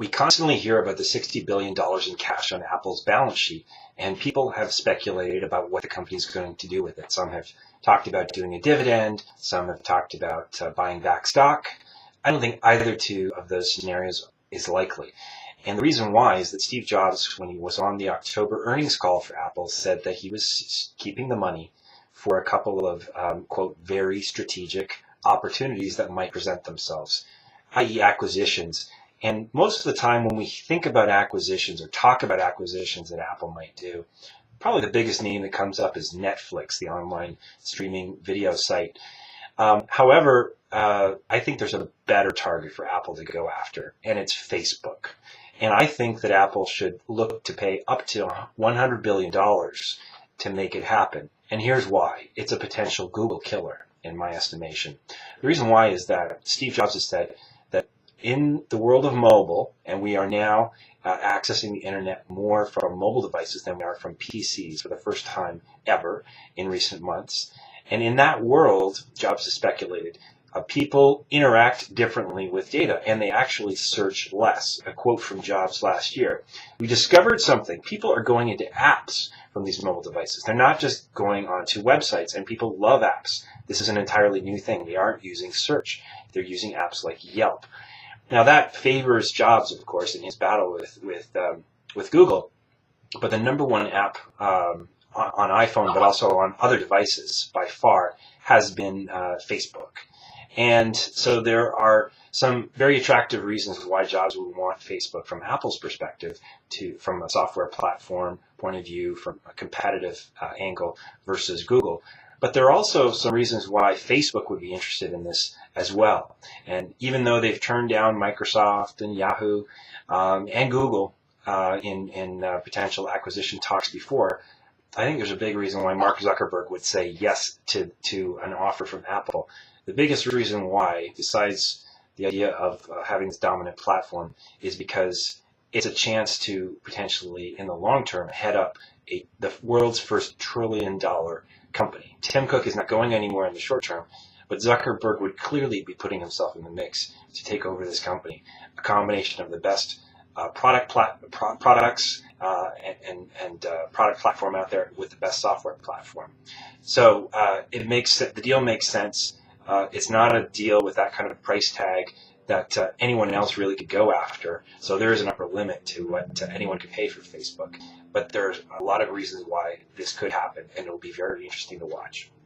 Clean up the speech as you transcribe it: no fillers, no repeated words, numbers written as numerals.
We constantly hear about the $60 billion in cash on Apple's balance sheet, and people have speculated about what the company is going to do with it. Some have talked about doing a dividend. Some have talked about buying back stock. I don't think either two of those scenarios is likely. And the reason why is that Steve Jobs, when he was on the October earnings call for Apple, said that he was keeping the money for a couple of, quote, very strategic opportunities that might present themselves, i.e. acquisitions. And most of the time when we think about acquisitions or talk about acquisitions that Apple might do, probably the biggest name that comes up is Netflix, the online streaming video site. However, I think there's a better target for Apple to go after, and it's Facebook. And I think that Apple should look to pay up to $100 billion to make it happen. And here's why. It's a potential Google killer, in my estimation. The reason why is that Steve Jobs has said that in the world of mobile, and we are now accessing the internet more from mobile devices than we are from PCs for the first time ever in recent months. And in that world, Jobs has speculated, people interact differently with data, and they actually search less. A quote from Jobs last year. We discovered something. People are going into apps from these mobile devices. They're not just going onto websites, and people love apps. This is an entirely new thing. They aren't using search. They're using apps like Yelp. Now that favors Jobs, of course, in his battle with Google. But the number one app on iPhone, but also on other devices by far, has been Facebook. And so there are some very attractive reasons why Jobs would want Facebook from Apple's perspective, from a software platform point of view, from a competitive angle versus Google. But there are also some reasons why Facebook would be interested in this as well. And even though they've turned down Microsoft and Yahoo and Google in potential acquisition talks before, I think there's a big reason why Mark Zuckerberg would say yes to an offer from Apple. The biggest reason why, besides the idea of having this dominant platform, is because it's a chance to potentially, in the long term, head up the world's first trillion-dollar company. Tim Cook is not going anywhere in the short term, but Zuckerberg would clearly be putting himself in the mix to take over this company. A combination of the best products and product platform out there with the best software platform. So the deal makes sense. It's not a deal with that kind of price tag that anyone else really could go after. So there is an upper limit to what anyone could pay for Facebook. But there's a lot of reasons why this could happen, and it'll be very interesting to watch.